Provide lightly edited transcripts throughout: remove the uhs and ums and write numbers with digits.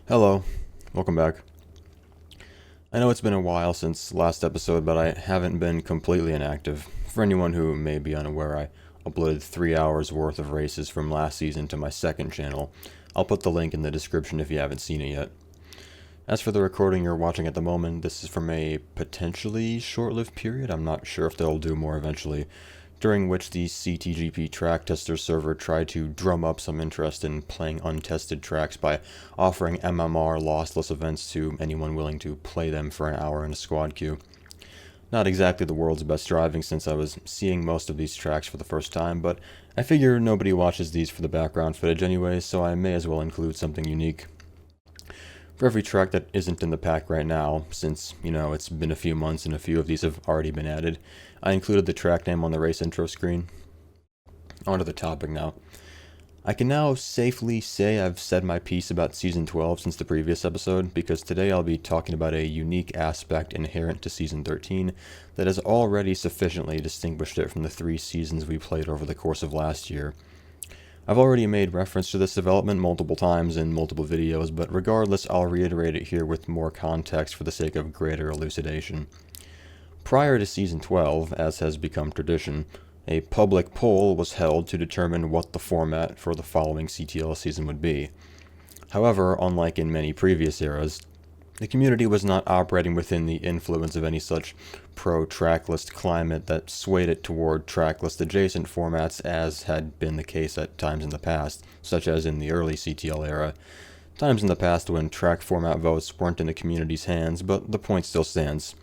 Hello, welcome back. I know it's been a while since last episode, but I haven't been completely inactive. For anyone who may be unaware, I uploaded 3 hours worth of races from last season to my second channel. I'll put the link in the description if you haven't seen it yet. As for the recording you're watching at the moment, this is from a potentially short-lived period. I'm not sure if they'll do more eventually, during which the CTGP track tester server tried to drum up some interest in playing untested tracks by offering MMR lossless events to anyone willing to play them for an hour in a squad queue. Not exactly the world's best driving since I was seeing most of these tracks for the first time, but I figure nobody watches these for the background footage anyway, so I may as well include something unique. For every track that isn't in the pack right now, since, it's been a few months and a few of these have already been added, I included the track name on the race intro screen. On to the topic now. I can now safely say I've said my piece about Season 12 since the previous episode, because today I'll be talking about a unique aspect inherent to Season 13 that has already sufficiently distinguished it from the 3 seasons we played over the course of last year. I've already made reference to this development multiple times in multiple videos, but regardless, I'll reiterate it here with more context for the sake of greater elucidation. Prior to Season 12, as has become tradition, a public poll was held to determine what the format for the following CTL season would be. However, unlike in many previous eras, the community was not operating within the influence of any such pro-tracklist climate that swayed it toward tracklist-adjacent formats as had been the case at times in the past, such as in the early CTL era. Times in the past when track format votes weren't in the community's hands, but the point still stands.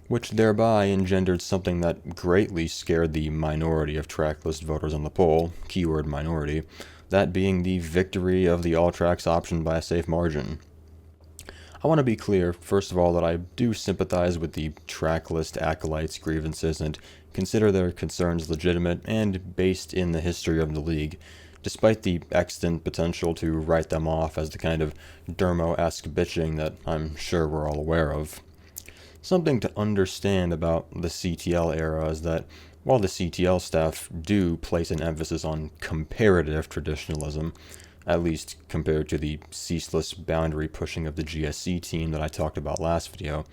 Which thereby engendered something that greatly scared the minority of tracklist voters on the poll, keyword minority, that being the victory of the all tracks option by a safe margin. I want to be clear, first of all, that I do sympathize with the tracklist acolytes' grievances and consider their concerns legitimate and based in the history of the league, despite the extant potential to write them off as the kind of Dermo-esque bitching that I'm sure we're all aware of. Something to understand about the CTL era is that while the CTL staff do place an emphasis on comparative traditionalism, at least compared to the ceaseless boundary pushing of the GSC team that I talked about last video,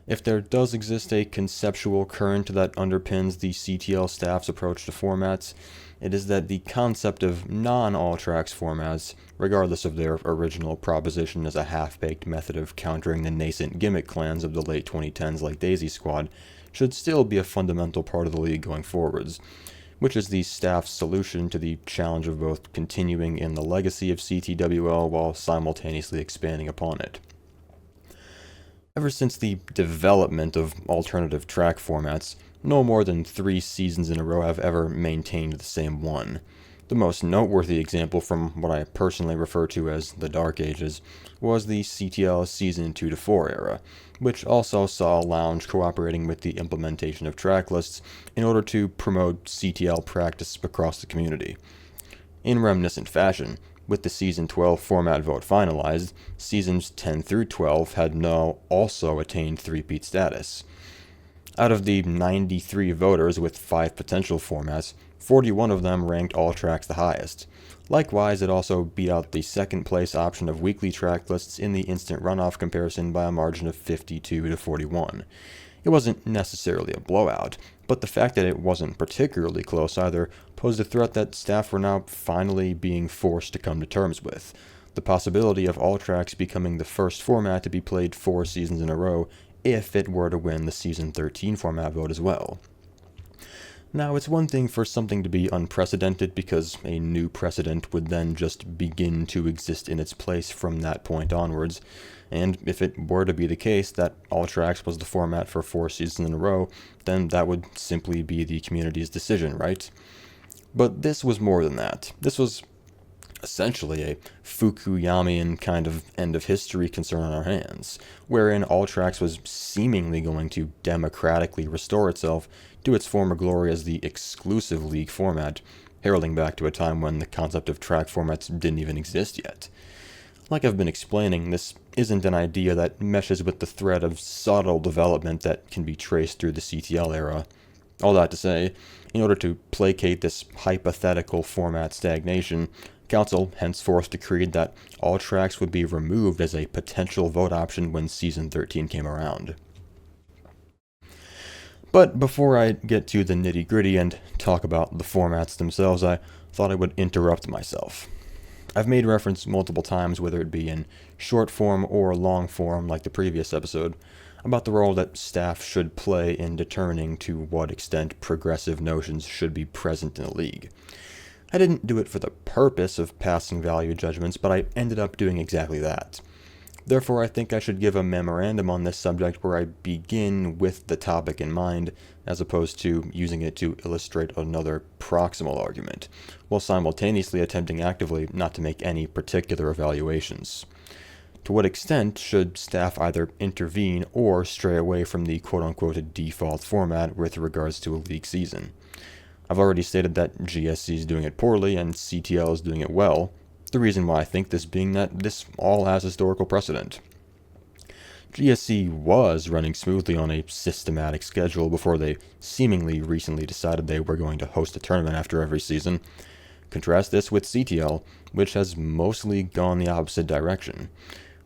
if there does exist a conceptual current that underpins the CTL staff's approach to formats, it is that the concept of non-all-tracks formats, regardless of their original proposition as a half-baked method of countering the nascent gimmick clans of the late 2010s like Daisy Squad, should still be a fundamental part of the league going forwards, which is the staff's solution to the challenge of both continuing in the legacy of CTWL while simultaneously expanding upon it. Ever since the development of alternative track formats, no more than 3 seasons in a row have ever maintained the same one. The most noteworthy example from what I personally refer to as the Dark Ages was the CTL Season 2-4 era, which also saw Lounge cooperating with the implementation of track lists in order to promote CTL practice across the community. In reminiscent fashion, with the Season 12 format vote finalized, Seasons 10 through 12 had now also attained three-peat status. Out of the 93 voters with 5 potential formats, 41 of them ranked all tracks the highest. Likewise, it also beat out the second place option of weekly track lists in the instant runoff comparison by a margin of 52-41. It wasn't necessarily a blowout, but the fact that it wasn't particularly close either posed a threat that staff were now finally being forced to come to terms with. The possibility of all tracks becoming the first format to be played 4 seasons in a row if it were to win the Season 13 format vote as well. Now, it's one thing for something to be unprecedented because a new precedent would then just begin to exist in its place from that point onwards, and if it were to be the case that all tracks was the format for 4 seasons in a row, then that would simply be the community's decision, right? But this was more than that. This was essentially a Fukuyamian kind of end-of-history concern on our hands, wherein all tracks was seemingly going to democratically restore itself to its former glory as the exclusive league format, heralding back to a time when the concept of track formats didn't even exist yet. Like I've been explaining, this isn't an idea that meshes with the thread of subtle development that can be traced through the CTL era. All that to say, in order to placate this hypothetical format stagnation, Council henceforth decreed that all tracks would be removed as a potential vote option when Season 13 came around. But before I get to the nitty-gritty and talk about the formats themselves, I thought I would interrupt myself. I've made reference multiple times, whether it be in short form or long form like the previous episode, about the role that staff should play in determining to what extent progressive notions should be present in a league. I didn't do it for the purpose of passing value judgments, but I ended up doing exactly that. Therefore, I think I should give a memorandum on this subject where I begin with the topic in mind, as opposed to using it to illustrate another proximal argument, while simultaneously attempting actively not to make any particular evaluations. To what extent should staff either intervene or stray away from the quote-unquote default format with regards to a league season? I've already stated that GSC is doing it poorly and CTL is doing it well, the reason why I think this being that this all has historical precedent. GSC was running smoothly on a systematic schedule before they seemingly recently decided they were going to host a tournament after every season. Contrast this with CTL, which has mostly gone the opposite direction.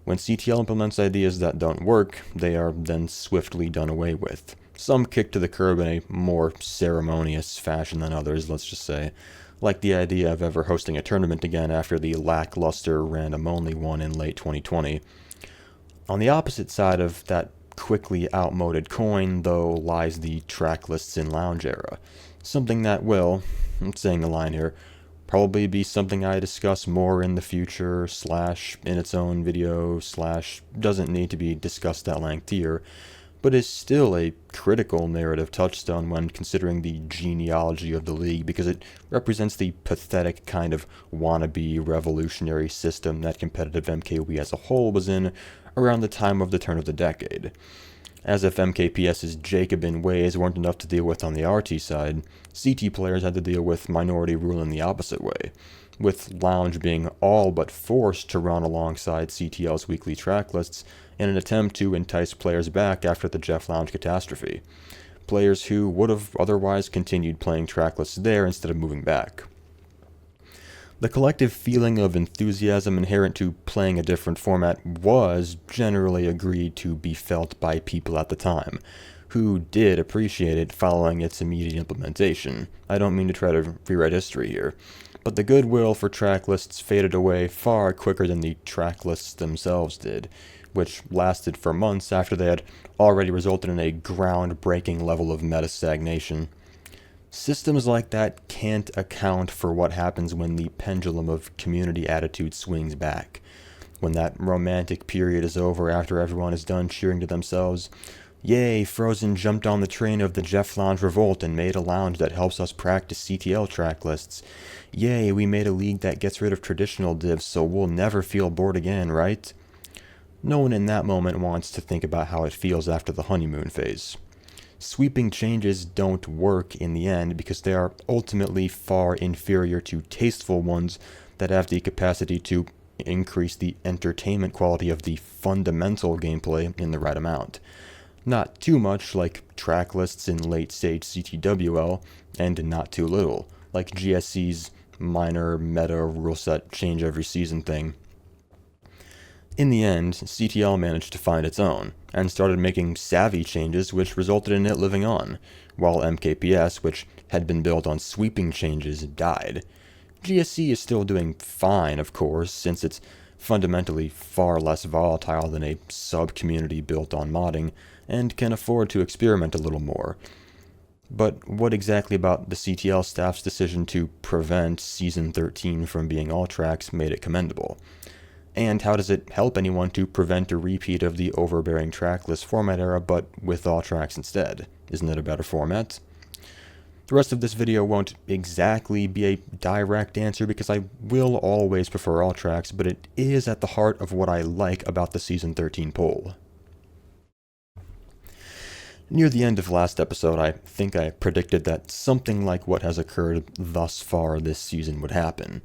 When CTL implements ideas that don't work, they are then swiftly done away with. Some kicked to the curb in a more ceremonious fashion than others, let's just say, like the idea of ever hosting a tournament again after the lackluster random-only one in late 2020. On the opposite side of that quickly outmoded coin, though, lies the tracklists in lounge era, something that will, I'm saying the line here, probably be something I discuss more in the future, / in its own video, / doesn't need to be discussed at length here, but is still a critical narrative touchstone when considering the genealogy of the league because it represents the pathetic kind of wannabe revolutionary system that competitive MKW as a whole was in around the time of the turn of the decade. As if MKPS's Jacobin ways weren't enough to deal with on the RT side, CT players had to deal with minority rule in the opposite way, with Lounge being all but forced to run alongside CTL's weekly track lists in an attempt to entice players back after the Jeff Lounge catastrophe. Players who would have otherwise continued playing track lists there instead of moving back. The collective feeling of enthusiasm inherent to playing a different format was generally agreed to be felt by people at the time, who did appreciate it following its immediate implementation. I don't mean to try to rewrite history here, but the goodwill for track lists faded away far quicker than the track lists themselves did, which lasted for months after they had already resulted in a groundbreaking level of meta stagnation. Systems like that can't account for what happens when the pendulum of community attitude swings back. When that romantic period is over after everyone is done cheering to themselves, "Yay, Frozen jumped on the train of the Jeff Lounge revolt and made a lounge that helps us practice CTL track lists. Yay, we made a league that gets rid of traditional divs so we'll never feel bored again, right?" No one in that moment wants to think about how it feels after the honeymoon phase. Sweeping changes don't work in the end because they are ultimately far inferior to tasteful ones that have the capacity to increase the entertainment quality of the fundamental gameplay in the right amount. Not too much like track lists in late-stage CTWL, and not too little, like GSC's minor meta rule set change every season thing. In the end, CTL managed to find its own, and started making savvy changes which resulted in it living on, while MKPS, which had been built on sweeping changes, died. GSC is still doing fine, of course, since it's fundamentally far less volatile than a sub-community built on modding, and can afford to experiment a little more. But what exactly about the CTL staff's decision to prevent Season 13 from being all tracks made it commendable? And how does it help anyone to prevent a repeat of the overbearing tracklist format era, but with all tracks instead? Isn't it a better format? The rest of this video won't exactly be a direct answer because I will always prefer all tracks, but it is at the heart of what I like about the Season 13 poll. Near the end of last episode, I think I predicted that something like what has occurred thus far this season would happen.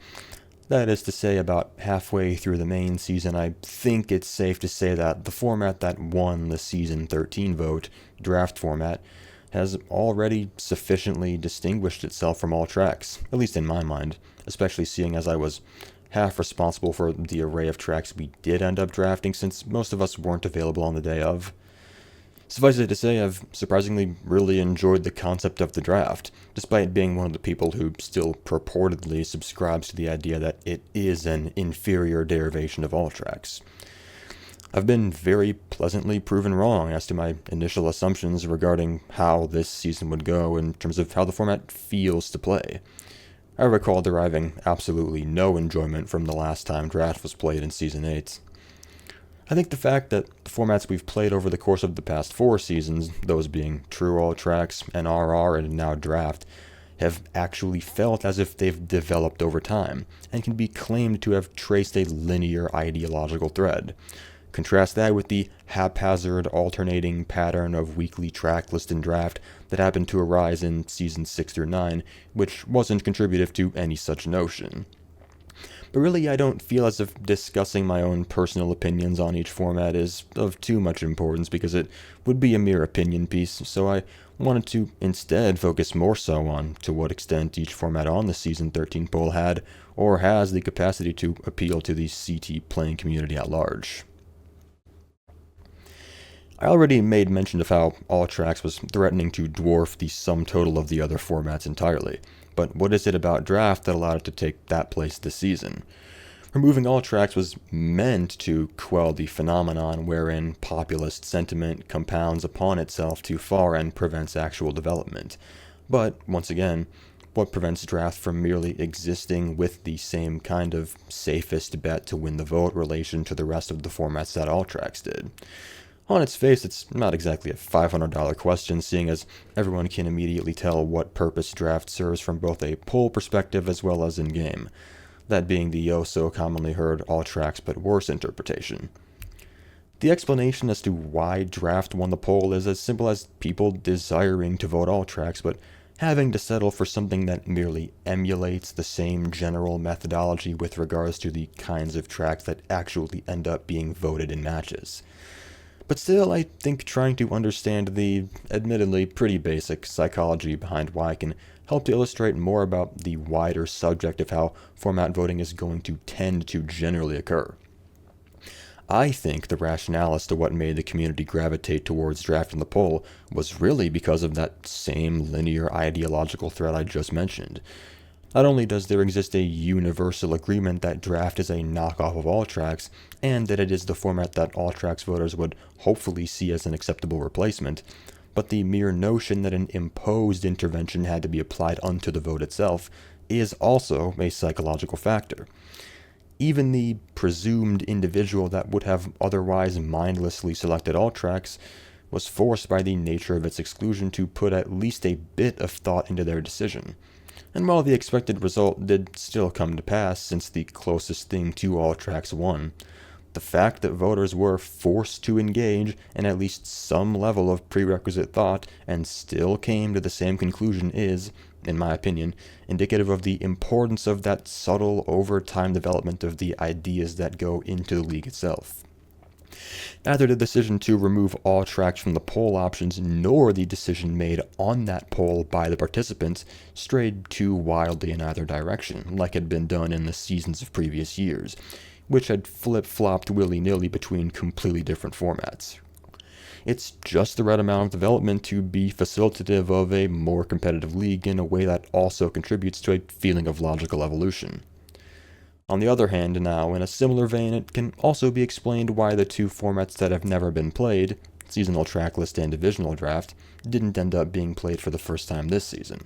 That is to say, about halfway through the main season, I think it's safe to say that the format that won the Season 13 vote, draft format, has already sufficiently distinguished itself from all tracks, at least in my mind, especially seeing as I was half responsible for the array of tracks we did end up drafting since most of us weren't available on the day of. Suffice it to say, I've surprisingly really enjoyed the concept of the draft, despite being one of the people who still purportedly subscribes to the idea that it is an inferior derivation of all tracks. I've been very pleasantly proven wrong as to my initial assumptions regarding how this season would go in terms of how the format feels to play. I recall deriving absolutely no enjoyment from the last time draft was played in Season 8. I think the fact that the formats we've played over the course of the past 4 seasons, those being True All Tracks, NRR, and now Draft, have actually felt as if they've developed over time, and can be claimed to have traced a linear ideological thread. Contrast that with the haphazard, alternating pattern of weekly track list and draft that happened to arise in Seasons 6 through 9, which wasn't contributive to any such notion. But really, I don't feel as if discussing my own personal opinions on each format is of too much importance because it would be a mere opinion piece, so I wanted to instead focus more so on to what extent each format on the Season 13 poll had or has the capacity to appeal to the CT playing community at large. I already made mention of how All Tracks was threatening to dwarf the sum total of the other formats entirely, but what is it about Draft that allowed it to take that place this season? Removing All Tracks was meant to quell the phenomenon wherein populist sentiment compounds upon itself too far and prevents actual development. But, once again, what prevents Draft from merely existing with the same kind of safest bet to win the vote relation to the rest of the formats that All Tracks did? On its face, it's not exactly a $500 question, seeing as everyone can immediately tell what purpose Draft serves from both a poll perspective as well as in-game, that being the oh-so-commonly heard all tracks but worse interpretation. The explanation as to why Draft won the poll is as simple as people desiring to vote all tracks but having to settle for something that merely emulates the same general methodology with regards to the kinds of tracks that actually end up being voted in matches. But still, I think trying to understand the, admittedly, pretty basic psychology behind why can help to illustrate more about the wider subject of how format voting is going to tend to generally occur. I think the rationale as to what made the community gravitate towards Draft in the poll was really because of that same linear ideological thread I just mentioned. Not only does there exist a universal agreement that Draft is a knockoff of All Tracks, and that it is the format that All Tracks voters would hopefully see as an acceptable replacement, but the mere notion that an imposed intervention had to be applied unto the vote itself is also a psychological factor. Even the presumed individual that would have otherwise mindlessly selected All Tracks was forced by the nature of its exclusion to put at least a bit of thought into their decision. And while the expected result did still come to pass since the closest thing to All Tracks won, the fact that voters were forced to engage in at least some level of prerequisite thought and still came to the same conclusion is, in my opinion, indicative of the importance of that subtle over-time development of the ideas that go into the league itself. Neither the decision to remove all tracks from the poll options nor the decision made on that poll by the participants strayed too wildly in either direction, like had been done in the seasons of previous years, which had flip-flopped willy-nilly between completely different formats. It's just the right amount of development to be facilitative of a more competitive league in a way that also contributes to a feeling of logical evolution. On the other hand, now, in a similar vein, it can also be explained why the two formats that have never been played, seasonal tracklist and divisional draft, didn't end up being played for the first time this season.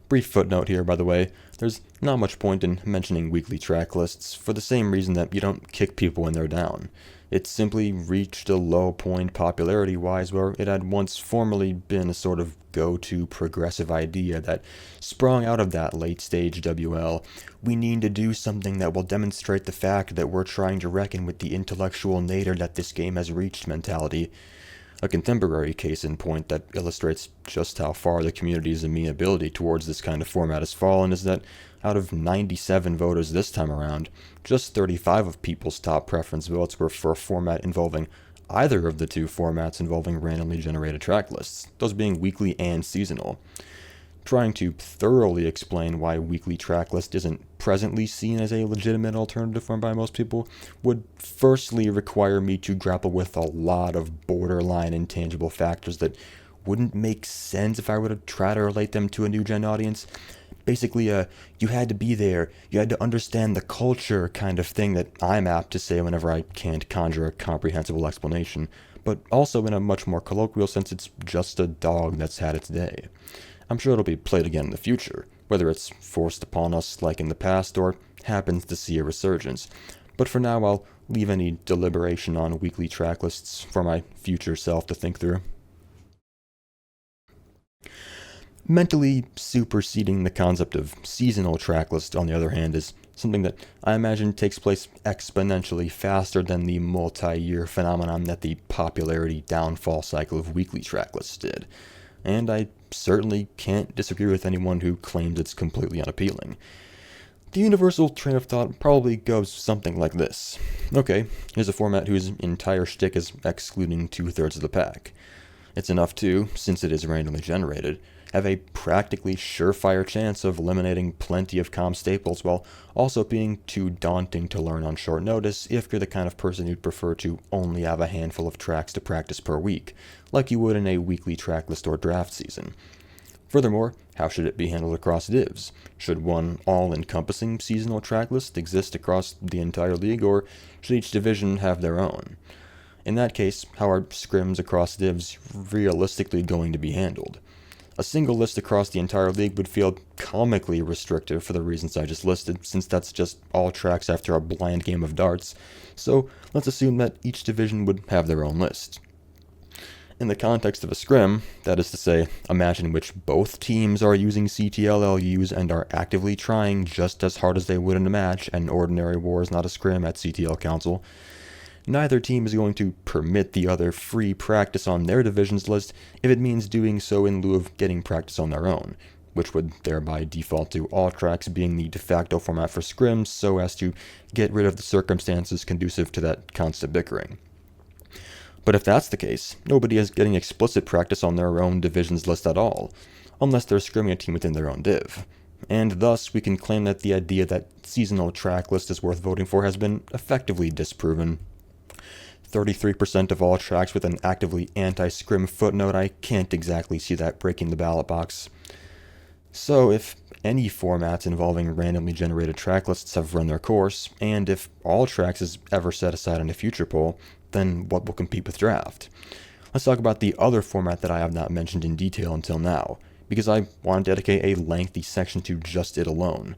Brief footnote here, by the way, there's not much point in mentioning weekly track lists for the same reason that you don't kick people when they're down. It simply reached a low point popularity-wise where it had once formerly been a sort of go-to progressive idea that sprung out of that late-stage WL. We need to do something that will demonstrate the fact that we're trying to reckon with the intellectual nadir that this game has reached mentality. A contemporary case in point that illustrates just how far the community's amenability towards this kind of format has fallen is that out of 97 voters this time around, just 35 of people's top preference votes were for a format involving either of the two formats involving randomly generated track lists, those being weekly and seasonal. Trying to thoroughly explain why weekly track list isn't presently seen as a legitimate alternative form by most people would firstly require me to grapple with a lot of borderline intangible factors that wouldn't make sense if I were to try to relate them to a new gen audience. Basically, you had to be there, you had to understand the culture kind of thing that I'm apt to say whenever I can't conjure a comprehensible explanation, but also in a much more colloquial sense, it's just a dog that's had its day. I'm sure it'll be played again in the future, whether it's forced upon us like in the past or happens to see a resurgence. But for now, I'll leave any deliberation on weekly track lists for my future self to think through. Mentally superseding the concept of seasonal track list, on the other hand, is something that I imagine takes place exponentially faster than the multi-year phenomenon that the popularity downfall cycle of weekly track lists did. And I certainly can't disagree with anyone who claims it's completely unappealing. The universal train of thought probably goes something like this. Okay, here's a format whose entire shtick is excluding 2/3 of the pack. It's enough to, since it is randomly generated, have a practically surefire chance of eliminating plenty of comm staples while also being too daunting to learn on short notice if you're the kind of person who'd prefer to only have a handful of tracks to practice per week, like you would in a weekly track list or draft season. Furthermore, how should it be handled across divs? Should one all-encompassing seasonal track list exist across the entire league, or should each division have their own? In that case, how are scrims across divs realistically going to be handled? A single list across the entire league would feel comically restrictive for the reasons I just listed, since that's just all tracks after a blind game of darts, so let's assume that each division would have their own list. In the context of a scrim, that is to say, a match in which both teams are using CTL LUs and are actively trying just as hard as they would in a match, and ordinary war is not a scrim at CTL Council, neither team is going to permit the other free practice on their division's list if it means doing so in lieu of getting practice on their own, which would thereby default to all tracks being the de facto format for scrims so as to get rid of the circumstances conducive to that constant bickering. But if that's the case, nobody is getting explicit practice on their own division's list at all, unless they're scrimming a team within their own div. And thus, we can claim that the idea that seasonal track list is worth voting for has been effectively disproven. 33% of all tracks with an actively anti-scrim footnote, I can't exactly see that breaking the ballot box. So if any formats involving randomly generated track lists have run their course, and if all tracks is ever set aside in a future poll, then what will compete with draft? Let's talk about the other format that I have not mentioned in detail until now, because I want to dedicate a lengthy section to just it alone.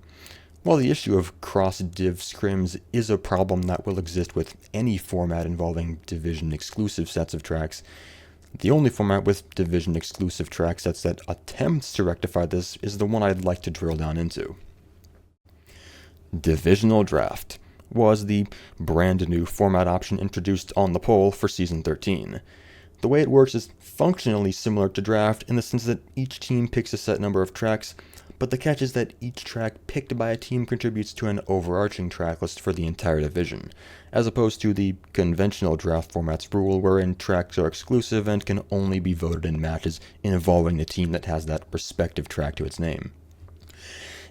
While the issue of cross-div scrims is a problem that will exist with any format involving division-exclusive sets of tracks, the only format with division-exclusive track sets that attempts to rectify this is the one I'd like to drill down into. Divisional Draft was the brand new format option introduced on the poll for Season 13. The way it works is functionally similar to draft in the sense that each team picks a set number of tracks, but the catch is that each track picked by a team contributes to an overarching track list for the entire division, as opposed to the conventional draft format's rule wherein tracks are exclusive and can only be voted in matches involving the team that has that respective track to its name.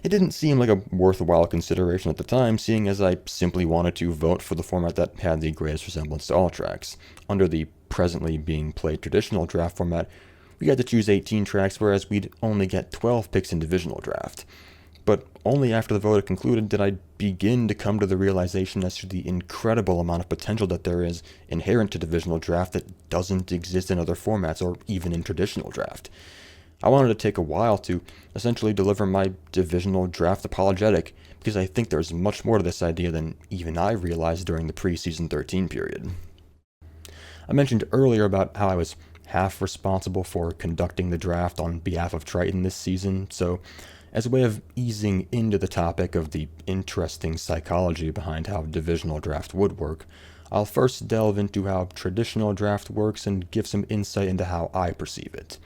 It didn't seem like a worthwhile consideration at the time, seeing as I simply wanted to vote for the format that had the greatest resemblance to all tracks. Under the presently being played traditional draft format, we had to choose 18 tracks, whereas we'd only get 12 picks in divisional draft. But only after the vote had concluded did I begin to come to the realization as to the incredible amount of potential that there is inherent to divisional draft that doesn't exist in other formats or even in traditional draft. I wanted to take a while to essentially deliver my divisional draft apologetic, because I think there's much more to this idea than even I realized during the pre-season 13 period. I mentioned earlier about how I was half responsible for conducting the draft on behalf of Triton this season, so as a way of easing into the topic of the interesting psychology behind how divisional draft would work, I'll first delve into how traditional draft works and give some insight into how I perceive it.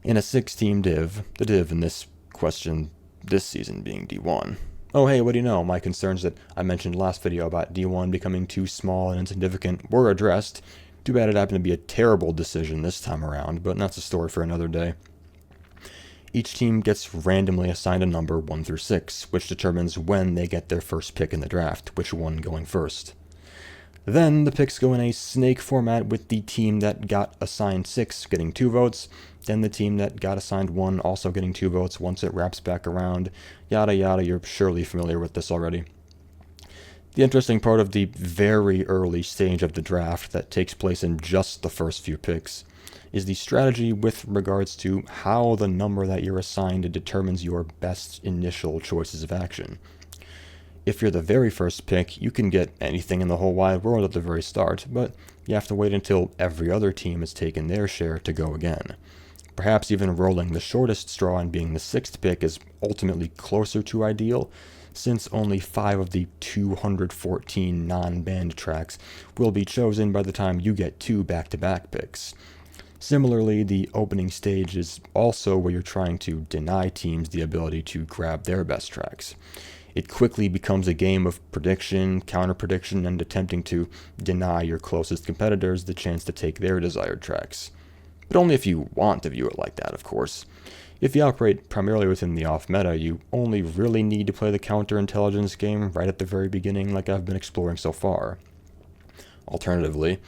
In a 6-team div, the div in this question this season being D1. Oh hey, what do you know, my concerns that I mentioned last video about D1 becoming too small and insignificant were addressed. Too bad it happened to be a terrible decision this time around, but that's a story for another day. Each team gets randomly assigned a number 1 through 6, which determines when they get their first pick in the draft, which one going first. Then the picks go in a snake format, with the team that got assigned 6 getting 2 votes, then the team that got assigned 1 also getting 2 votes once it wraps back around, yada yada. You're surely familiar with this already. The interesting part of the very early stage of the draft that takes place in just the first few picks is the strategy with regards to how the number that you're assigned determines your best initial choices of action. If you're the very first pick, you can get anything in the whole wide world at the very start, but you have to wait until every other team has taken their share to go again. Perhaps even rolling the shortest straw and being the 6th pick is ultimately closer to ideal, since only 5 of the 214 non-banned tracks will be chosen by the time you get 2 back-to-back picks. Similarly, the opening stage is also where you're trying to deny teams the ability to grab their best tracks. It quickly becomes a game of prediction, counter-prediction, and attempting to deny your closest competitors the chance to take their desired tracks. But only if you want to view it like that, of course. If you operate primarily within the off-meta, you only really need to play the counter-intelligence game right at the very beginning, like I've been exploring so far. Alternatively,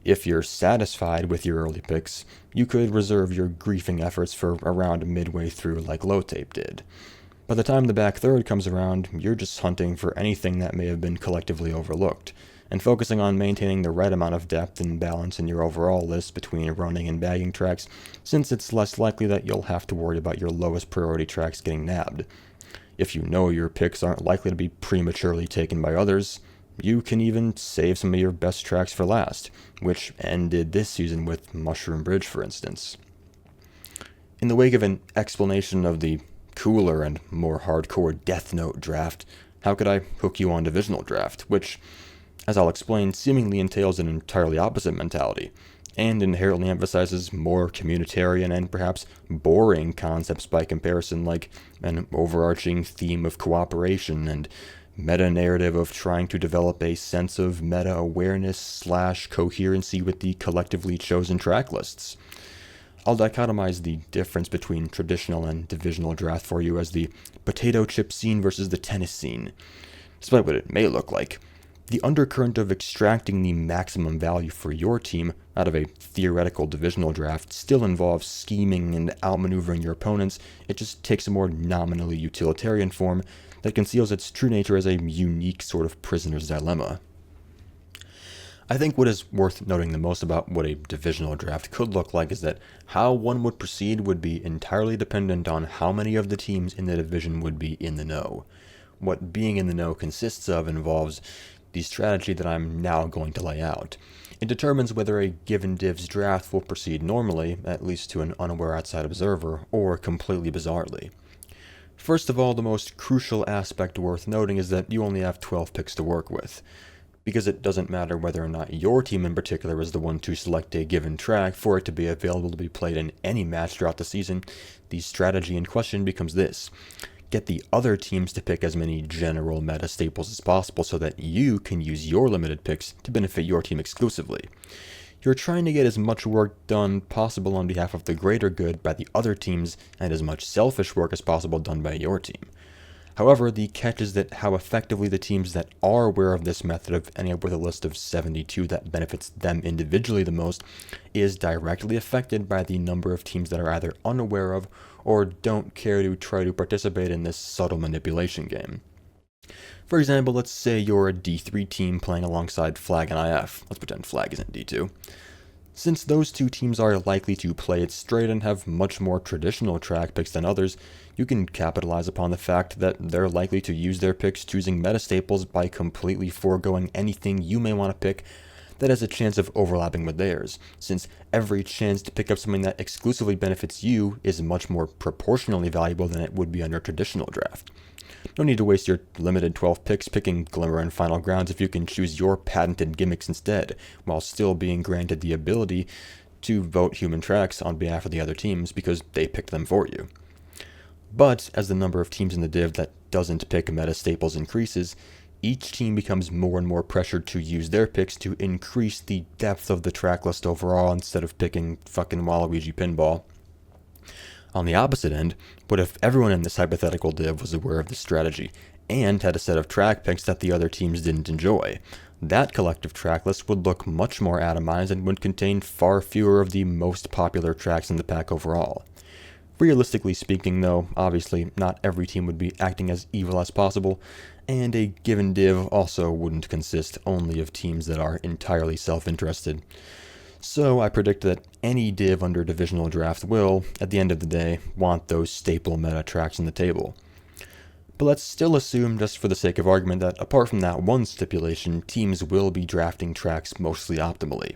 if you're satisfied with your early picks, you could reserve your griefing efforts for around midway through like Low Tape did. By the time the back third comes around, you're just hunting for anything that may have been collectively overlooked, and focusing on maintaining the right amount of depth and balance in your overall list between running and bagging tracks, since it's less likely that you'll have to worry about your lowest priority tracks getting nabbed. If you know your picks aren't likely to be prematurely taken by others, you can even save some of your best tracks for last, which ended this season with Mushroom Bridge, for instance. In the wake of an explanation of the cooler and more hardcore Death Note draft, how could I hook you on Divisional Draft, which, as I'll explain, seemingly entails an entirely opposite mentality, and inherently emphasizes more communitarian and perhaps boring concepts by comparison, like an overarching theme of cooperation and meta-narrative of trying to develop a sense of meta-awareness / coherency with the collectively chosen track lists. I'll dichotomize the difference between traditional and divisional draft for you as the potato chip scene versus the tennis scene. Despite what it may look like, the undercurrent of extracting the maximum value for your team out of a theoretical divisional draft still involves scheming and outmaneuvering your opponents. It just takes a more nominally utilitarian form that conceals its true nature as a unique sort of prisoner's dilemma. I think what is worth noting the most about what a divisional draft could look like is that how one would proceed would be entirely dependent on how many of the teams in the division would be in the know. What being in the know consists of involves the strategy that I'm now going to lay out. It determines whether a given div's draft will proceed normally, at least to an unaware outside observer, or completely bizarrely. First of all, the most crucial aspect worth noting is that you only have 12 picks to work with. Because it doesn't matter whether or not your team in particular is the one to select a given track for it to be available to be played in any match throughout the season, the strategy in question becomes this: get the other teams to pick as many general meta staples as possible so that you can use your limited picks to benefit your team exclusively. You're trying to get as much work done possible on behalf of the greater good by the other teams, and as much selfish work as possible done by your team. However, the catch is that how effectively the teams that are aware of this method of ending up with a list of 72 that benefits them individually the most is directly affected by the number of teams that are either unaware of or don't care to try to participate in this subtle manipulation game. For example, let's say you're a D3 team playing alongside Flag and IF. Let's pretend Flag isn't D2. Since those two teams are likely to play it straight and have much more traditional track picks than others, you can capitalize upon the fact that they're likely to use their picks choosing meta staples by completely foregoing anything you may want to pick that has a chance of overlapping with theirs, since every chance to pick up something that exclusively benefits you is much more proportionally valuable than it would be under a traditional draft. No need to waste your limited 12 picks picking Glimmer and Final Grounds if you can choose your patented gimmicks instead, while still being granted the ability to vote human tracks on behalf of the other teams because they picked them for you. But as the number of teams in the div that doesn't pick meta staples increases, each team becomes more and more pressured to use their picks to increase the depth of the track list overall instead of picking fucking Waluigi Pinball. On the opposite end, what if everyone in this hypothetical div was aware of this strategy and had a set of track picks that the other teams didn't enjoy? That collective track list would look much more atomized and would contain far fewer of the most popular tracks in the pack overall. Realistically speaking, though, obviously not every team would be acting as evil as possible, and a given div also wouldn't consist only of teams that are entirely self-interested. So I predict that any div under divisional draft will, at the end of the day, want those staple meta tracks on the table. But let's still assume, just for the sake of argument, that apart from that one stipulation, teams will be drafting tracks mostly optimally.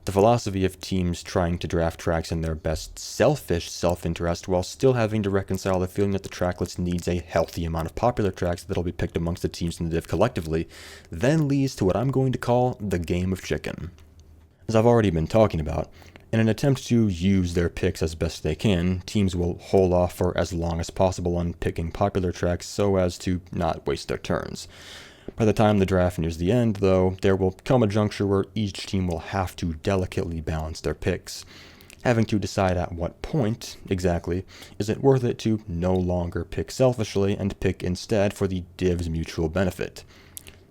The philosophy of teams trying to draft tracks in their best selfish self-interest while still having to reconcile the feeling that the track list needs a healthy amount of popular tracks that'll be picked amongst the teams in the div collectively, then leads to what I'm going to call the game of chicken. As I've already been talking about, in an attempt to use their picks as best they can, teams will hold off for as long as possible on picking popular tracks so as to not waste their turns. By the time the draft nears the end, though, there will come a juncture where each team will have to delicately balance their picks, having to decide at what point, exactly, is it worth it to no longer pick selfishly and pick instead for the div's mutual benefit.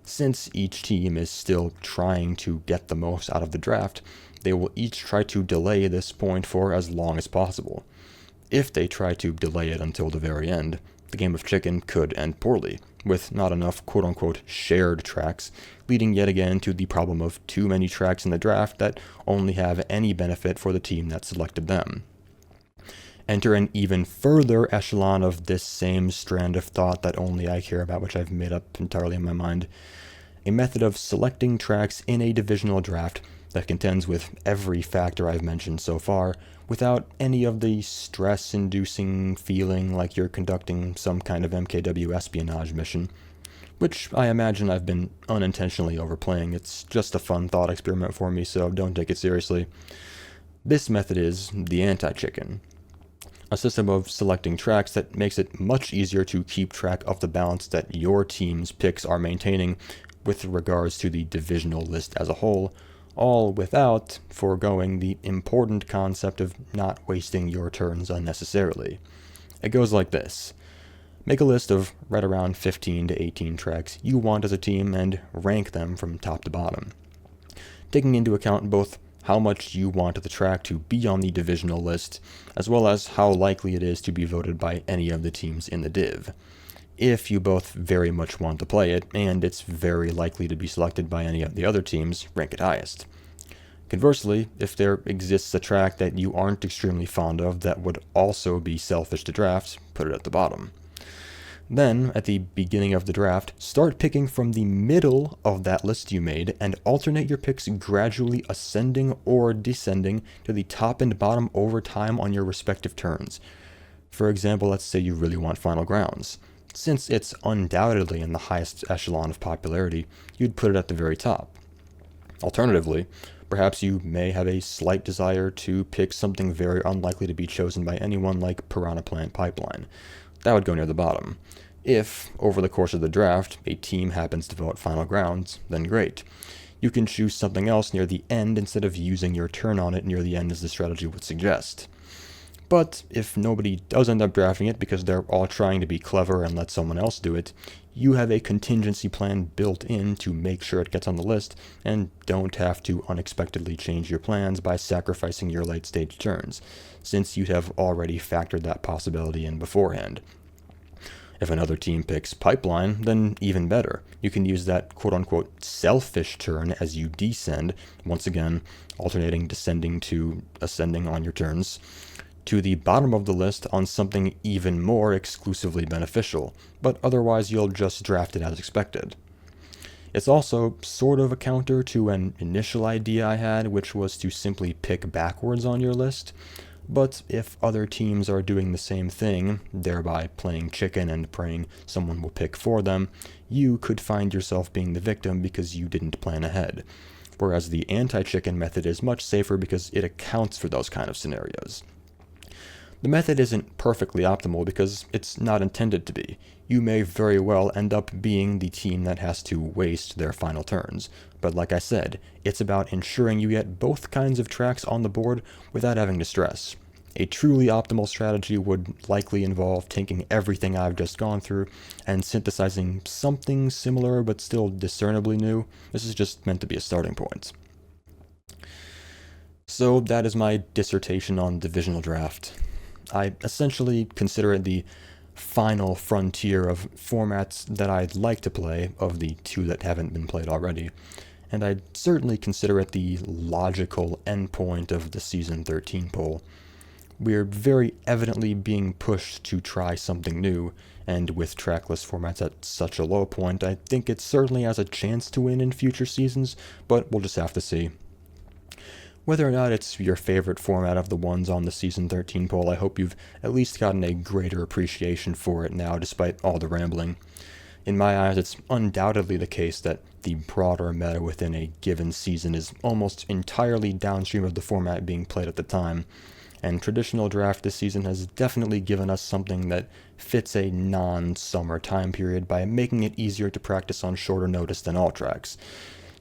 Since each team is still trying to get the most out of the draft, they will each try to delay this point for as long as possible. If they try to delay it until the very end, the game of chicken could end poorly, with not enough quote-unquote shared tracks, leading yet again to the problem of too many tracks in the draft that only have any benefit for the team that selected them. Enter an even further echelon of this same strand of thought that only I care about, which I've made up entirely in my mind. A method of selecting tracks in a divisional draft that contends with every factor I've mentioned so far, without any of the stress-inducing feeling like you're conducting some kind of MKW espionage mission, which I imagine I've been unintentionally overplaying. It's just a fun thought experiment for me, so don't take it seriously. This method is the anti-chicken. A system of selecting tracks that makes it much easier to keep track of the balance that your team's picks are maintaining with regards to the divisional list as a whole, all without foregoing the important concept of not wasting your turns unnecessarily. It goes like this. Make a list of right around 15 to 18 tracks you want as a team and rank them from top to bottom, taking into account both how much you want the track to be on the divisional list, as well as how likely it is to be voted by any of the teams in the div. If you both very much want to play it, and it's very likely to be selected by any of the other teams, rank it highest. Conversely, if there exists a track that you aren't extremely fond of that would also be selfish to draft, put it at the bottom. Then, at the beginning of the draft, start picking from the middle of that list you made and alternate your picks gradually ascending or descending to the top and bottom over time on your respective turns. For example, let's say you really want Final Grounds. Since it's undoubtedly in the highest echelon of popularity, you'd put it at the very top. Alternatively, perhaps you may have a slight desire to pick something very unlikely to be chosen by anyone like Piranha Plant Pipeline. That would go near the bottom. If, over the course of the draft, a team happens to vote Final Grounds, then great. You can choose something else near the end instead of using your turn on it near the end as the strategy would suggest. But if nobody does end up drafting it because they're all trying to be clever and let someone else do it, you have a contingency plan built in to make sure it gets on the list and don't have to unexpectedly change your plans by sacrificing your late stage turns, since you'd have already factored that possibility in beforehand. If another team picks Pipeline, then even better. You can use that quote-unquote selfish turn as you descend, once again alternating descending to ascending on your turns, to the bottom of the list on something even more exclusively beneficial, but otherwise you'll just draft it as expected. It's also sort of a counter to an initial idea I had, which was to simply pick backwards on your list. But if other teams are doing the same thing, thereby playing chicken and praying someone will pick for them, you could find yourself being the victim because you didn't plan ahead. Whereas the anti-chicken method is much safer because it accounts for those kind of scenarios. The method isn't perfectly optimal because it's not intended to be. You may very well end up being the team that has to waste their final turns. But like I said, it's about ensuring you get both kinds of tracks on the board without having to stress. A truly optimal strategy would likely involve taking everything I've just gone through and synthesizing something similar but still discernibly new. This is just meant to be a starting point. So that is my dissertation on divisional draft. I essentially consider it the final frontier of formats that I'd like to play, of the two that haven't been played already, and I'd certainly consider it the logical endpoint of the Season 13 poll. We're very evidently being pushed to try something new, and with tracklist formats at such a low point, I think it certainly has a chance to win in future seasons, but we'll just have to see. Whether or not it's your favorite format of the ones on the Season 13 poll, I hope you've at least gotten a greater appreciation for it now, despite all the rambling. In my eyes, it's undoubtedly the case that the broader meta within a given season is almost entirely downstream of the format being played at the time, and traditional draft this season has definitely given us something that fits a non-summer time period by making it easier to practice on shorter notice than all tracks.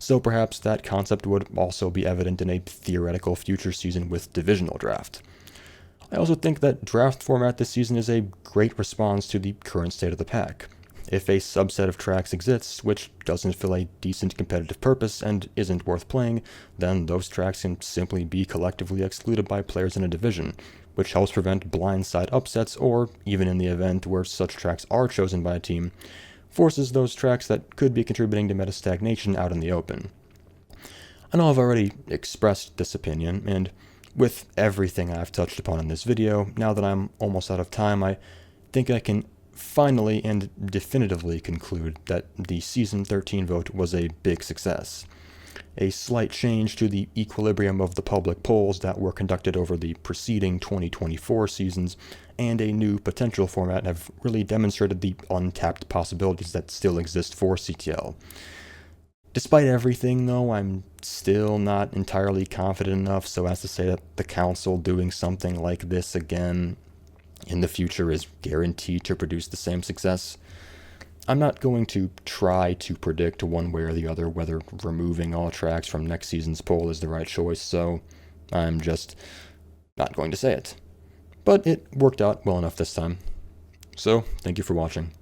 So perhaps that concept would also be evident in a theoretical future season with divisional draft. I also think that draft format this season is a great response to the current state of the pack. If a subset of tracks exists which doesn't fill a decent competitive purpose and isn't worth playing, then those tracks can simply be collectively excluded by players in a division, which helps prevent blindside upsets, or, even in the event where such tracks are chosen by a team, forces those tracks that could be contributing to meta stagnation out in the open. I know I've already expressed this opinion, and with everything I've touched upon in this video, now that I'm almost out of time, I think I can finally and definitively conclude that the Season 13 vote was a big success. A slight change to the equilibrium of the public polls that were conducted over the preceding 2024 seasons, and a new potential format have really demonstrated the untapped possibilities that still exist for CTL. Despite everything, though, I'm still not entirely confident enough so as to say that the council doing something like this again in the future is guaranteed to produce the same success. I'm not going to try to predict one way or the other whether removing all tracks from next season's poll is the right choice, so I'm just not going to say it. But it worked out well enough this time. So, thank you for watching.